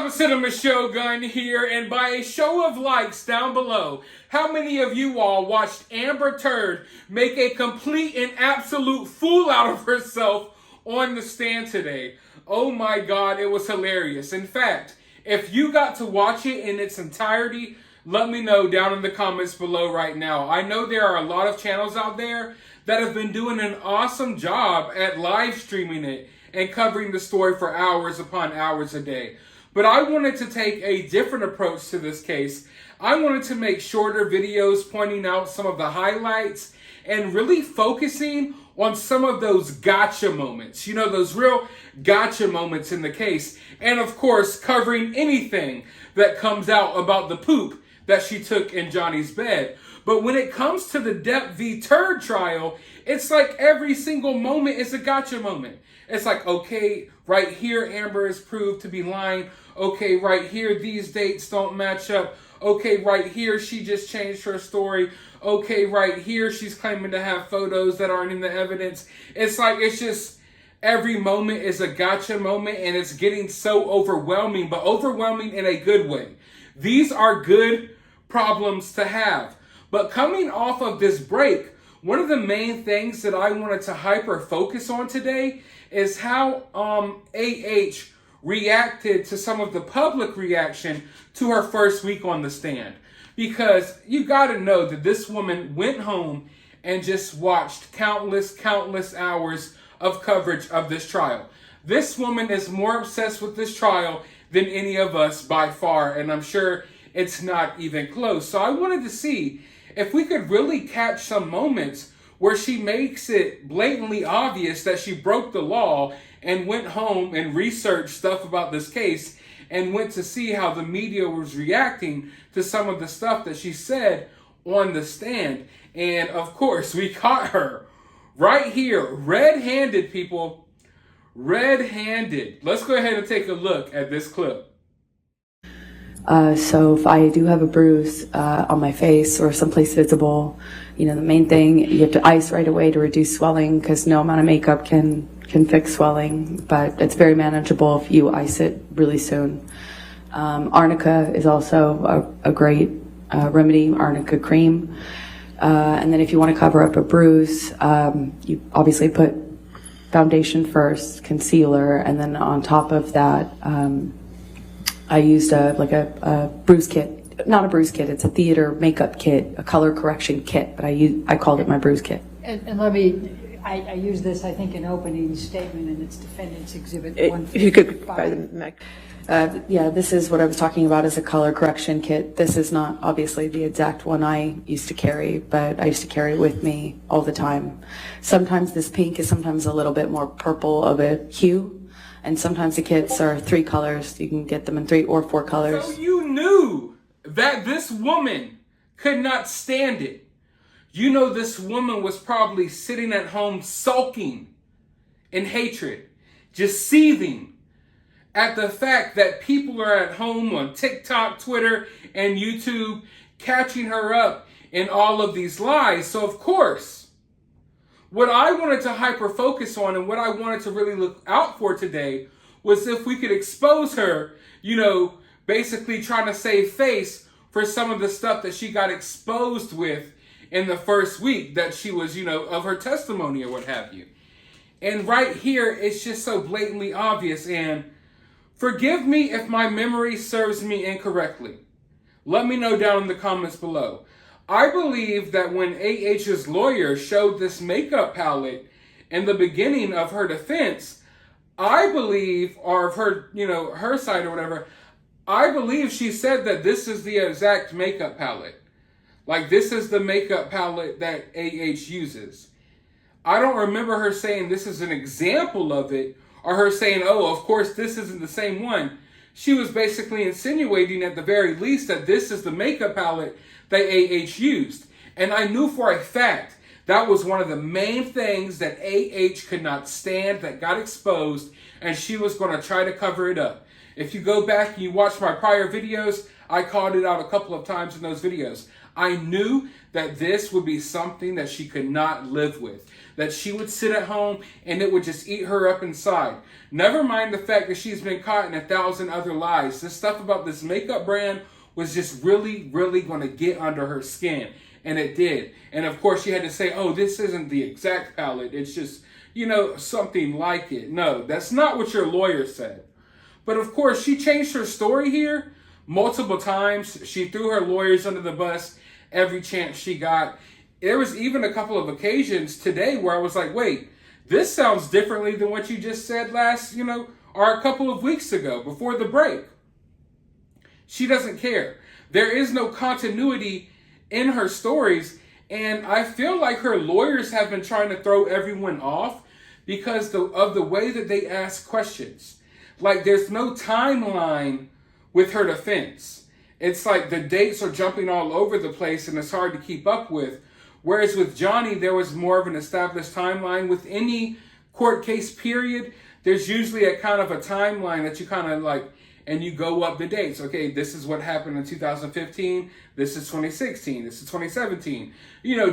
up, Cinema Shogun here, and by a show of likes down below, how many of you all watched Amber Turd make a complete and absolute fool out of herself on the stand today? Oh my God, it was hilarious. In fact, if you got to watch it in its entirety, let me know down in the comments below right now. I know there are a lot of channels out there that have been doing an awesome job at live streaming it and covering the story for hours upon hours a day. But I wanted to take a different approach to this case. I wanted to make shorter videos pointing out some of the highlights and really focusing on some of those gotcha moments. You know, those real gotcha moments in the case. And of course, covering anything that comes out about the poop that she took in Johnny's bed. But when it comes to the Depp v. Turd trial, it's like every single moment is a gotcha moment. It's like, okay, right here, Amber is proved to be lying. Okay, right here, these dates don't match up. Okay, right here, she just changed her story. Okay, right here, she's claiming to have photos that aren't in the evidence. It's like, it's just, every moment is a gotcha moment, and it's getting so overwhelming, but overwhelming in a good way. These are good problems to have. But coming off of this break, one of the main things that I wanted to hyper focus on today is how AH reacted to some of the public reaction to her first week on the stand. Because you gotta know that this woman went home and just watched countless hours of coverage of this trial. This woman is more obsessed with this trial than any of us by far, and I'm sure it's not even close. So I wanted to see if we could really catch some moments where she makes it blatantly obvious that she broke the law and went home and researched stuff about this case and went to see how the media was reacting to some of the stuff that she said on the stand. And of course, we caught her right here, red-handed, people, red-handed. Let's go ahead and take a look at this clip. So if I do have a bruise on my face or someplace visible, you know, the main thing, you have to ice right away to reduce swelling, because no amount of makeup can fix swelling, but it's very manageable if you ice it really soon. Arnica is also a great remedy, Arnica cream. And then if you want to cover up a bruise, you obviously put foundation first, concealer, and then on top of that, I used a bruise kit. Not a bruise kit, it's a theater makeup kit, a color correction kit, but I called it my bruise kit. And let me, I use this, I think, in opening statement, and it's Defendant's Exhibit 155. If you could buy the yeah, this is what I was talking about as a color correction kit. This is not obviously the exact one I used to carry, but I used to carry it with me all the time. Sometimes this pink is sometimes a little bit more purple of a hue. And sometimes the kits are 3 colors. You can get them in 3 or 4 colors. So you knew that this woman could not stand it. You know this woman was probably sitting at home sulking in hatred, just seething at the fact that people are at home on TikTok, Twitter, and YouTube catching her up in all of these lies. So of course, what I wanted to hyper focus on and what I wanted to really look out for today was if we could expose her, you know, basically trying to save face for some of the stuff that she got exposed with in the first week that she was, you know, of her testimony or what have you. And right here, it's just so blatantly obvious. And forgive me if my memory serves me incorrectly. Let me know down in the comments below. I believe that when AH's lawyer showed this makeup palette in the beginning of her defense, I believe, or of her, you know, her side or whatever, I believe she said that this is the exact makeup palette. Like, this is the makeup palette that AH uses. I don't remember her saying this is an example of it, or her saying, oh, of course, this isn't the same one. She was basically insinuating at the very least that this is the makeup palette that AH used. And I knew for a fact that was one of the main things that AH could not stand, that got exposed, and she was going to try to cover it up. If you go back and you watch my prior videos, I called it out a couple of times in those videos. I knew that this would be something that she could not live with. that she would sit at home and it would just eat her up inside. Never mind the fact that she's been caught in 1,000 other lies. This stuff about this makeup brand was just really, really going to get under her skin. And it did. And of course she had to say, oh, this isn't the exact palette. It's just, something like it. No, that's not what your lawyer said. But of course she changed her story here multiple times. She threw her lawyers under the bus every chance she got. There was even a couple of occasions today where I was like, wait, this sounds differently than what you just said last, or a couple of weeks ago before the break. She doesn't care. There is no continuity in her stories. And I feel like her lawyers have been trying to throw everyone off because of the way that they ask questions. Like there's no timeline with her defense. It's like the dates are jumping all over the place and it's hard to keep up with. Whereas with Johnny, there was more of an established timeline. With any court case period, there's usually a kind of a timeline that you kind of like, and you go up the dates. Okay, this is what happened in 2015. This is 2016. This is 2017.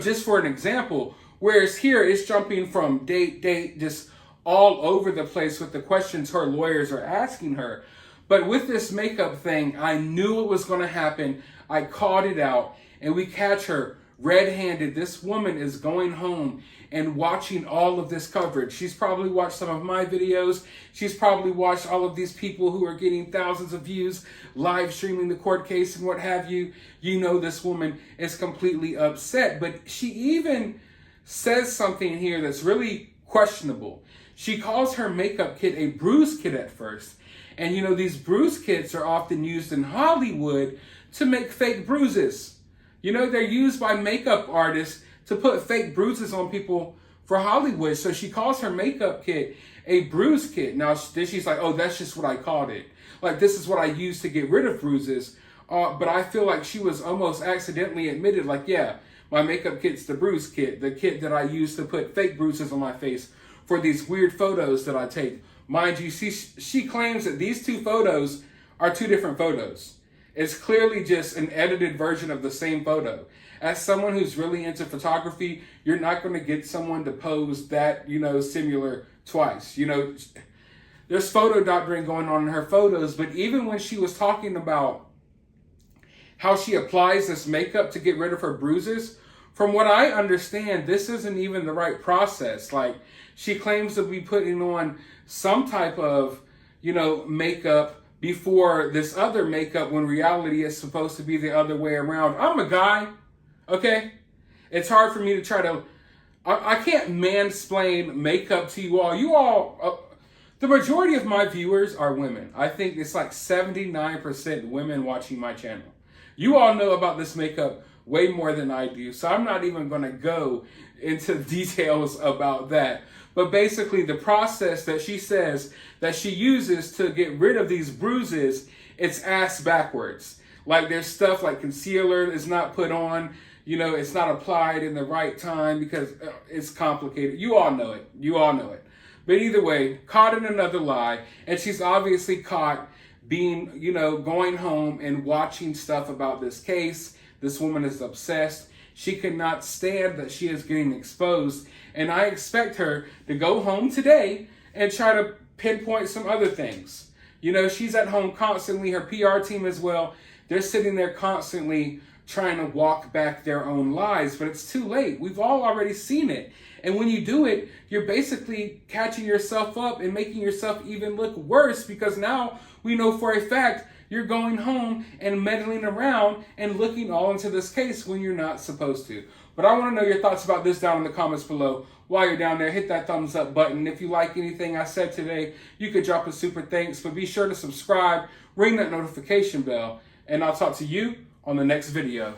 Just for an example. Whereas here, it's jumping from date, just all over the place with the questions her lawyers are asking her. But with this makeup thing, I knew it was going to happen. I called it out, and we catch her red-handed. This woman is going home and watching all of this coverage. She's probably watched some of my videos. She's probably watched all of these people who are getting thousands of views, live streaming the court case and what have you. This woman is completely upset. But she even says something here that's really questionable. She calls her makeup kit a bruise kit at first. And these bruise kits are often used in Hollywood to make fake bruises. They're used by makeup artists to put fake bruises on people for Hollywood. So she calls her makeup kit a bruise kit. Now, then she's like, oh, that's just what I called it. Like, this is what I use to get rid of bruises. But I feel like she was almost accidentally admitted, like, yeah, my makeup kit's the bruise kit, the kit that I use to put fake bruises on my face for these weird photos that I take. Mind you, she claims that these two photos are two different photos. It's clearly just an edited version of the same photo. As someone who's really into photography, you're not going to get someone to pose that, similar twice. There's photo doctoring going on in her photos, but even when she was talking about how she applies this makeup to get rid of her bruises, from what I understand, this isn't even the right process. Like, she claims to be putting on some type of, makeup before this other makeup, when reality is supposed to be the other way around. I'm a guy, okay? It's hard for me to try to, I can't mansplain makeup to you all. You all, the majority of my viewers are women. I think it's like 79% women watching my channel. You all know about this makeup way more than I do, so I'm not even going to go into details about that. But basically, the process that she says that she uses to get rid of these bruises, it's ass backwards. Like, there's stuff like concealer is not put on, it's not applied in the right time because it's complicated. You all know it. But either way, caught in another lie, and she's obviously caught being, going home and watching stuff about this case. This woman is obsessed. She cannot stand that she is getting exposed. And I expect her to go home today and try to pinpoint some other things. She's at home constantly. Her PR team as well. They're sitting there constantly trying to walk back their own lies. But it's too late. We've all already seen it. And when you do it, you're basically catching yourself up and making yourself even look worse, because now we know for a fact you're going home and meddling around and looking all into this case when you're not supposed to. But I want to know your thoughts about this down in the comments below. While you're down there, hit that thumbs up button. If you like anything I said today, you could drop a super thanks. But be sure to subscribe, ring that notification bell, and I'll talk to you on the next video.